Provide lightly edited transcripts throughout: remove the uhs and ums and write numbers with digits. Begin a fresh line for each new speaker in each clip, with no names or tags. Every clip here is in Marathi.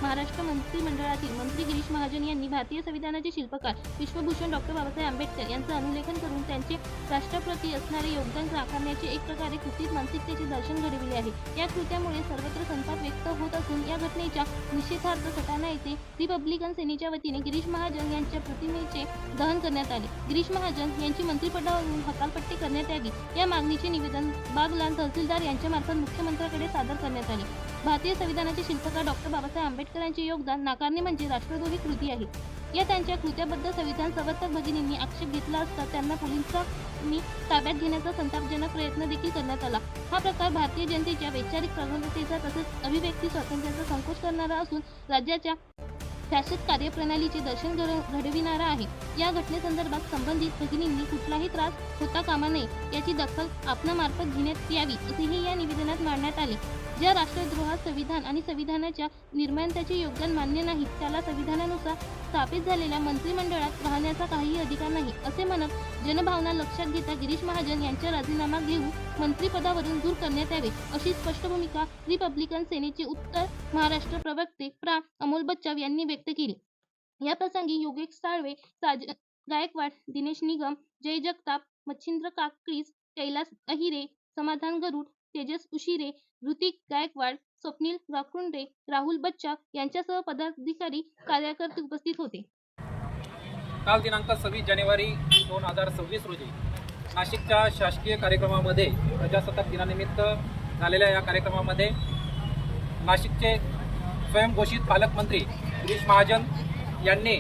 महाराष्ट्र मंत्रिमंडळातील मंत्री गिरीश महाजन यांनी भारतीय संविधानाचे शिल्पकार विश्वभूषण डॉ. बाबासाहेब आंबेडकर यांचं अनुलेखन करून त्यांचे राष्ट्राप्रती असणारे योगदान नाकारण्याचे एक प्रकारे कृतीत मानसिकतेचे दर्शन घडविले आहे. या कृत्यामुळे सर्वत्र संताप व्यक्त होत असून या घटनेच्या निषेधार्थ सटाणा येथे रिपब्लिकन सेनेच्या वतीने गिरीश महाजन यांच्या प्रतिमेचे दहन करण्यात आले. गिरीश महाजन यांची मंत्रिपदावरून हकालपट्टी करण्यात यावी या मागणीचे निवेदन बागलाण तहसीलदार यांच्या मार्फत मुख्यमंत्र्यांकडे सादर करण्यात आले. भारतीय संविधानाचे शिल्पकार डॉ. बाबासाहेब आंबेडकरांचे योगदान नाकारणे म्हणजे राष्ट्रद्रोही कृती आहे. या त्यांच्या कृत्याबद्दल संविधान प्रवर्तक भगिनींनी आक्षेप घेतला असता त्यांना पोलिसांनी ताब्यात घेण्याचा संतापजनक प्रयत्न देखील करण्यात आला. हा प्रकार भारतीय जनतेच्या वैचारिक प्रगतीचा तसेच अभिव्यक्ती स्वातंत्र्याचा संकोच करणारा असून राज्याच्या शासक कार्यप्रणालीचे दर्शन घडविणारा आहे. या घटनेसंदर्भात संबंधित भगिनींनी कुठलाही त्रास होता कामा नये याची दखल आपणामार्फत घेण्यात यावी असेही या निवेदनात मांडण्यात आले. ज्या राष्ट्रद्रोहात संविधान आणि संविधानाच्या निर्मात्याचे योगदान मान्य नाही त्याला संविधानानुसार स्थापित झालेल्या मंत्रिमंडळात राहण्याचा काहीही अधिकार नाही असे म्हणत जनभावना लक्षात घेता गिरीश महाजन यांचा राजीनामा घेऊन मंत्रिपदावरून दूर करण्यात यावे अशी स्पष्ट भूमिका रिपब्लिकन सेनेचे उत्तर महाराष्ट्र प्रवक्ते प्रा. अमोल बच्चाव यांनी व्यक्त केली. या प्रसंगी योगेश साळवे, गायकवाड, दिनेश निगम, जय जगताप, मच्छिंद्र काक्रीस, कैलास अहिरे, समाधान गरुड, तेजस उशिरे, ऋतिक गायकवाड, स्वप्नील राखुंडे, राहुल बच्चा यांच्यासह पदाधिकारी कार्यकर्ते उपस्थित होते.
काल दिनांक 26 जानेवारी 2026 रोजी नाशिकच्या शासकीय कार्यक्रमामध्ये प्रजासत्ताक दिनानिमित्त झालेल्या या कार्यक्रमामध्ये नाशिकचे स्वयंघोषित पालकमंत्री गिरीश महाजन यांनी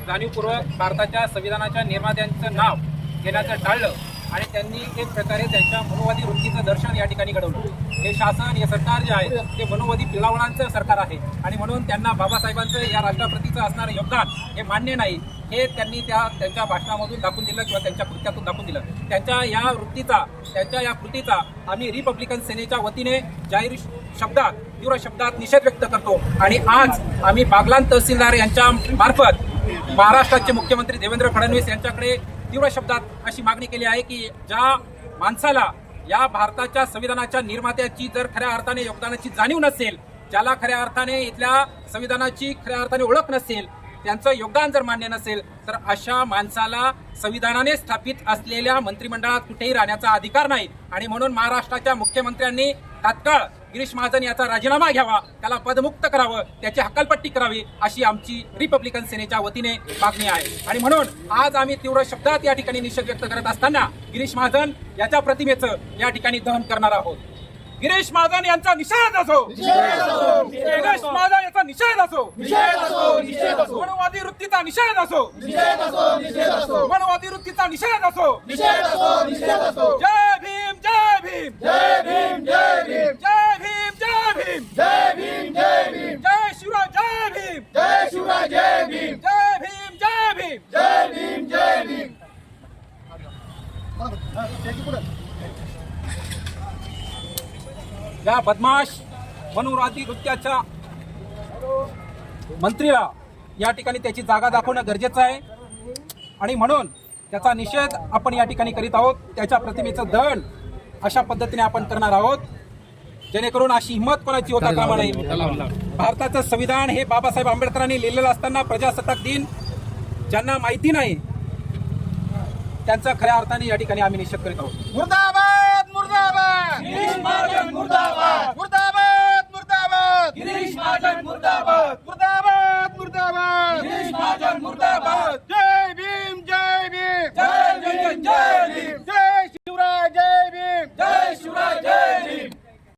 जाणीवपूर्वक भारताच्या संविधानाच्या निर्मात्यांचं नाव घेण्याचं टाळलं आणि त्यांनी एक प्रकारे त्यांच्या मनोवादी वृत्तीचं दर्शन या ठिकाणी घडवलं. हे शासन, हे सरकार जे आहे ते मनोवादी पिल्लावळांचं सरकार आहे आणि म्हणून त्यांना बाबासाहेबांचं या राष्ट्रप्रतीचं असणारं योगदान हे मान्य नाही हे त्यांनी त्यांच्या भाषणामधून दाखवून दिलं किंवा त्यांच्या कृत्यातून दाखवून दिलं. त्यांच्या या वृत्तीचा, त्यांच्या या कृतीचा आम्ही रिपब्लिकन सेनेच्या वतीने जाहीर शब्दात, तीव्र शब्दात निषेध व्यक्त करतो आणि आज आम्ही बागलाण तहसीलदार यांच्या मार्फत महाराष्ट्राचे मुख्यमंत्री देवेंद्र फडणवीस यांच्याकडे तीव्र शब्दात अशी मागणी केली आहे की ज्या माणसाला या भारताच्या संविधानाच्या निर्मात्याची जर खऱ्या अर्थाने योगदानाची जाणीव नसेल, ज्याला खऱ्या अर्थाने इथल्या संविधानाची खऱ्या अर्थाने ओळख नसेल, त्यांचं योगदान जर मान्य नसेल तर अशा माणसाला संविधानाने स्थापित असलेल्या मंत्रिमंडळात कुठेही राहण्याचा अधिकार नाही आणि म्हणून महाराष्ट्राच्या मुख्यमंत्र्यांनी तात्काळ गिरीश महाजन याचा राजीनामा घ्यावा, त्याला पदमुक्त करावं, त्याची हकालपट्टी करावी अशी आमची रिपब्लिकन सेनेच्या वतीने मागणी आहे. आणि म्हणून आज आम्ही तीव्र शब्दात या ठिकाणी निषेध व्यक्त करत असताना गिरीश महाजन याच्या प्रतिमेचं या ठिकाणी दहन करणार आहोत. गिरीश महाजन यांचा निषेध असो, गिरीश महाजन याचा निषेध असो, मनोवादी वृत्तीचा निषेध असो, मनोवादी वृत्तीचा निषेध असो. जय भीम, जय भीम, जय भीम, जय भीम, जय भीम, जय भीम, जय भीम, जय भीम, जय शिवराय, जय भीम, जय शिवराय, जय भीम, जय भीम, जय भीम, जय भीम, जय भीम. या बदमाश मनोवादी वृत्तीच्या मंत्रीला या ठिकाणी त्याची जागा दाखवणं गरजेचं आहे आणि म्हणून त्याचा निषेध आपण या ठिकाणी करीत आहोत. त्याच्या प्रतिमेचं दहन अशा पद्धतीने आपण करणार आहोत जेणेकरून अशी हिंमत कोणाची होता कामा नये. भारताचं संविधान हे बाबासाहेब आंबेडकरांनी लिहिलेलं असताना प्रजासत्ताक दिन ज्यांना माहिती नाही त्यांचा खऱ्या अर्थाने या ठिकाणी आम्ही निषेध करीत आहोत.
मुर्दाबाद, मुर्दाबाद, गिरीश महाजन मुर्दाबाद.